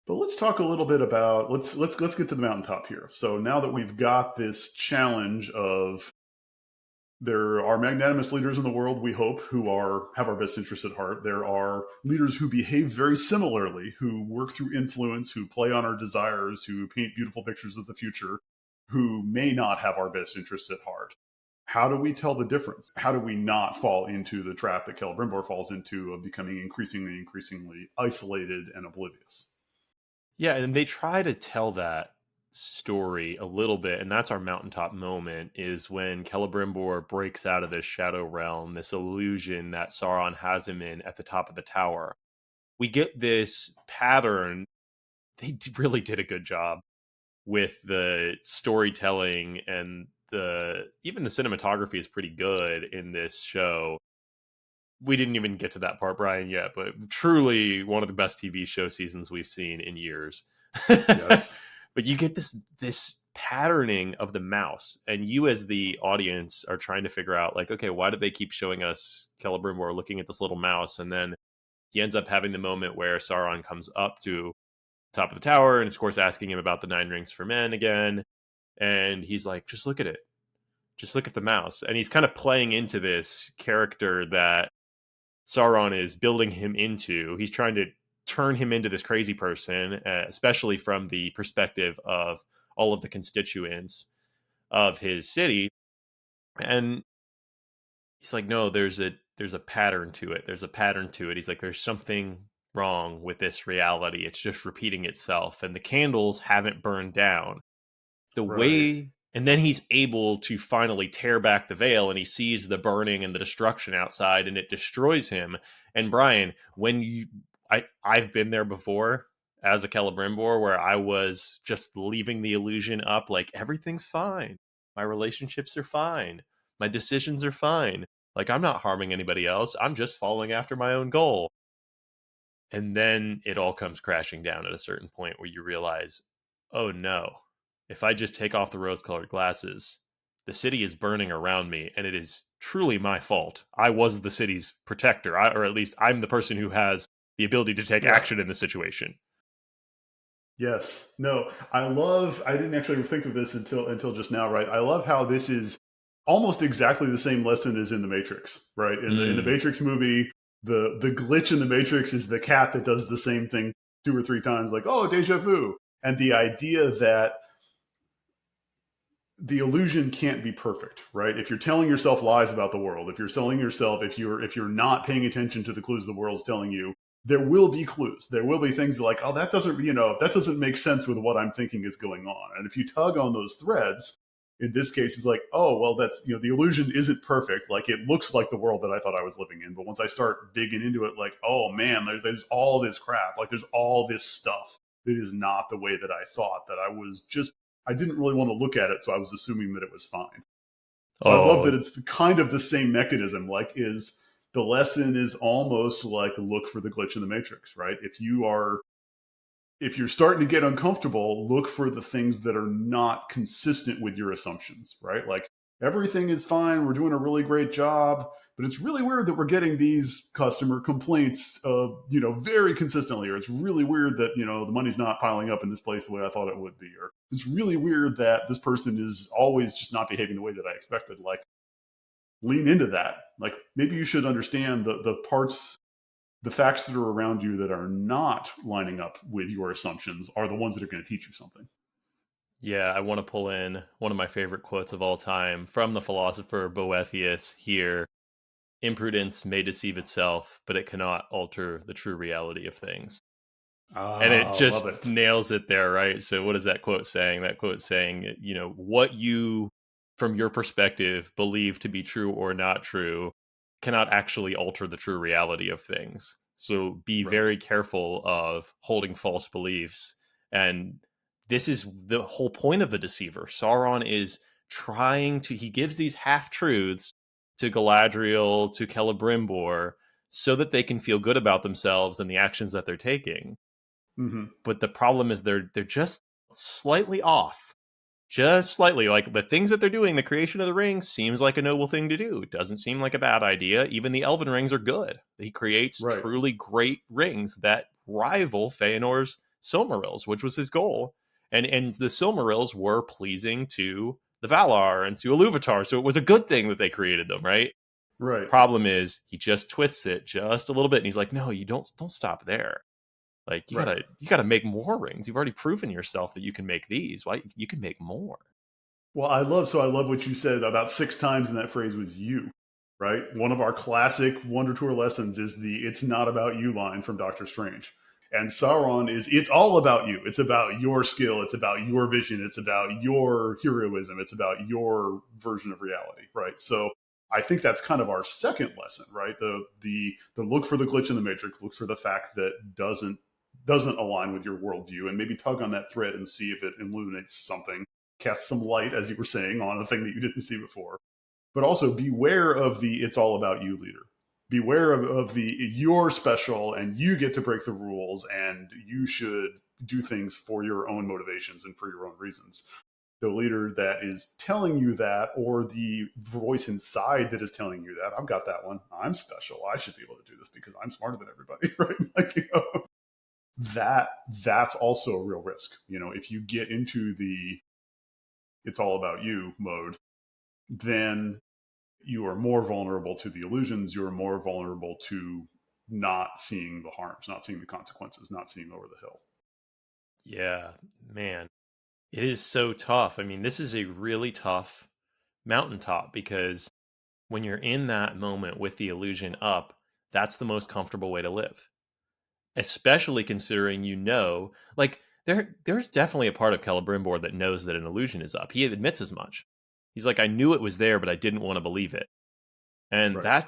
But let's talk a little bit about let's get to the mountaintop here. So now that we've got this challenge of there are magnanimous leaders in the world, we hope, who are have our best interests at heart. There are leaders who behave very similarly, who work through influence, who play on our desires, who paint beautiful pictures of the future, who may not have our best interests at heart. How do we tell the difference? How do we not fall into the trap that Celebrimbor falls into of becoming increasingly isolated and oblivious? Yeah, and they try to tell that story a little bit, and that's our mountaintop moment is when Celebrimbor breaks out of this shadow realm, this illusion that Sauron has him in at the top of the tower. We get this pattern. Really did a good job with the storytelling, and the even the cinematography is pretty good in this show. We didn't even get to that part, Brian, yet, but truly one of the best TV show seasons we've seen in years. Yes. But you get this patterning of the mouse, and you as the audience are trying to figure out, like, okay, why do they keep showing us Celebrimbor looking at this little mouse? And then he ends up having the moment where Sauron comes up to top of the tower and, of course, asking him about the Nine Rings for Men again. And he's like, just look at it. Just look at the mouse. And he's kind of playing into this character that Sauron is building him into. He's trying to turn him into this crazy person, especially from the perspective of all of the constituents of his city. And he's like, no, there's a pattern to it. There's a pattern to it. He's like, there's something wrong with this reality. It's just repeating itself, and the candles haven't burned down. The Right. way, and then he's able to finally tear back the veil, and he sees the burning and the destruction outside, and it destroys him. And Brian, I've been there before as a Celebrimbor, where I was just leaving the illusion up, like everything's fine, my relationships are fine, my decisions are fine, like I'm not harming anybody else, I'm just following after my own goal. And then it all comes crashing down at a certain point where you realize, oh no, if I just take off the rose colored glasses, the city is burning around me, and it is truly my fault. I was the city's protector, or at least I'm the person who has the ability to take Yeah. action in the situation. Yes. No, I didn't actually think of this until just now, right? I love how this is almost exactly the same lesson as in the Matrix, right? In the Mm, Matrix movie, the glitch in the Matrix is the cat that does the same thing two or three times, like, oh, deja vu. And the idea that the illusion can't be perfect, right? If you're telling yourself lies about the world, if you're selling yourself, if you're not paying attention to the clues the world's telling you, there will be clues. There will be things like, oh, that doesn't make sense with what I'm thinking is going on. And if you tug on those threads, in this case, it's like, oh, well, that's, the illusion isn't perfect. Like, it looks like the world that I thought I was living in. But once I start digging into it, like, oh man, there's all this crap. Like, there's all this stuff that is not the way that I thought, that I didn't really want to look at it, so I was assuming that it was fine. So I love oh, that it's kind of the same mechanism. Like, is the lesson is almost like look for the glitch in the matrix, right? If you're starting to get uncomfortable, look for the things that are not consistent with your assumptions, right? Like, everything is fine, we're doing a really great job, but it's really weird that we're getting these customer complaints, very consistently, or it's really weird that, the money's not piling up in this place the way I thought it would be, or it's really weird that this person is always just not behaving the way that I expected. Like, lean into that. Like, maybe you should understand the facts that are around you that are not lining up with your assumptions are the ones that are going to teach you something. yeah, I want to pull in one of my favorite quotes of all time from the philosopher Boethius here. Imprudence may deceive itself, but it cannot alter the true reality of things. And it Ah, love just it. nails it there, right? So what is that quote saying? That quote saying, what you from your perspective believe to be true or not true cannot actually alter the true reality of things. So be Right. very careful of holding false beliefs. And this is the whole point of the deceiver. Sauron is he gives these half truths to Galadriel, to Celebrimbor, so that they can feel good about themselves and the actions that they're taking. Mm-hmm. But the problem is they're just slightly off. Just slightly. Like the things that they're doing, the creation of the rings seems like a noble thing to do. It doesn't seem like a bad idea. Even the elven rings are good. He creates Right. truly great rings that rival Feanor's Silmarils, which was his goal. And the Silmarils were pleasing to the Valar and to Iluvatar, so it was a good thing that they created them, right? Right. Problem is, he just twists it just a little bit, and he's like, "No, you don't stop there. Like Right. you gotta make more rings. You've already proven yourself that you can make these. Why you can make more?" Well, I love what you said about 6 times in that phrase was you, right? One of our classic Wonder Tour lessons is the "it's not about you" line from Doctor Strange. And Sauron is it's all about you. It's about your skill, it's about your vision, it's about your heroism, it's about your version of reality, right? So I think that's kind of our second lesson, right? The look for the glitch in the matrix, looks for the fact that doesn't align with your worldview, and maybe tug on that thread and see if it illuminates something, cast some light, as you were saying, on a thing that you didn't see before. But also beware of the "it's all about you" leader. Beware of the "you're special and you get to break the rules and you should do things for your own motivations and for your own reasons." The leader that is telling you that, or the voice inside that is telling you that, "I've got that one. I'm special. I should be able to do this because I'm smarter than everybody," right? Like, that's also a real risk. If you get into the "it's all about you" mode, then you are more vulnerable to the illusions. You're more vulnerable to not seeing the harms, not seeing the consequences, not seeing over the hill. Yeah, man. It is so tough. I mean, this is a really tough mountaintop because when you're in that moment with the illusion up, that's the most comfortable way to live. Especially considering like there's definitely a part of Celebrimbor that knows that an illusion is up. He admits as much. He's like, I knew it was there, but I didn't want to believe it. And Right.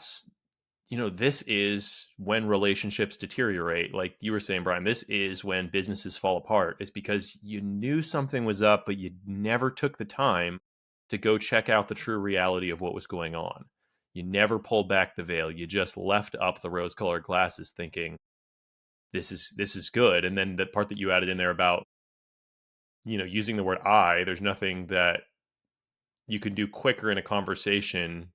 this is when relationships deteriorate. Like you were saying, Brian, this is when businesses fall apart. It's because you knew something was up, but you never took the time to go check out the true reality of what was going on. You never pulled back the veil. You just left up the rose-colored glasses thinking this is good. And then the part that you added in there about, using the word "I," there's nothing that you can do quicker in a conversation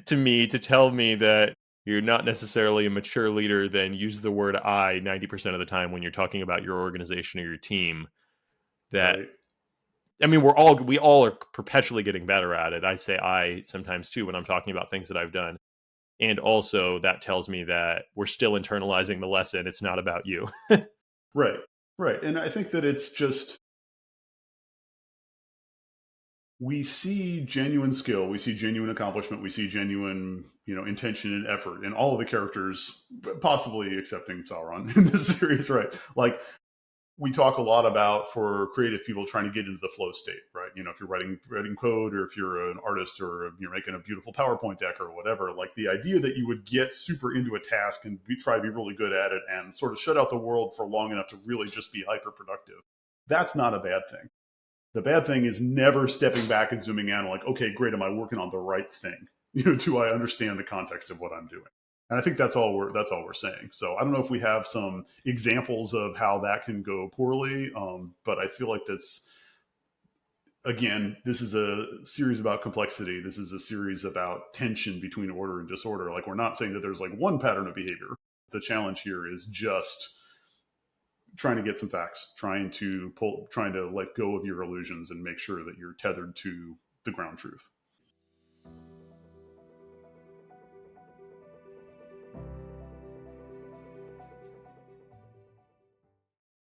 to tell me that you're not necessarily a mature leader than use the word "I" 90% of the time when you're talking about your organization or your team. That Right. I mean, we all are perpetually getting better at it. I say "I" sometimes too when I'm talking about things that I've done. And also that tells me that we're still internalizing the lesson. It's not about you. Right. Right. And I think that it's just, we see genuine skill, we see genuine accomplishment, we see genuine, intention and effort in all of the characters, possibly excepting Sauron in this series, right? Like, we talk a lot about, for creative people, trying to get into the flow state, right? If you're writing code, or if you're an artist, or you're making a beautiful PowerPoint deck or whatever, like the idea that you would get super into a task and try to be really good at it and sort of shut out the world for long enough to really just be hyper productive. That's not a bad thing. The bad thing is never stepping back and zooming out, like, okay, great, am I working on the right thing? Do I understand the context of what I'm doing? And I think that's all we're saying. So I don't know if we have some examples of how that can go poorly, but I feel like this is a series about complexity. This is a series about tension between order and disorder. Like, we're not saying that there's like one pattern of behavior. The challenge here is just trying to get some facts, trying to let go of your illusions and make sure that you're tethered to the ground truth.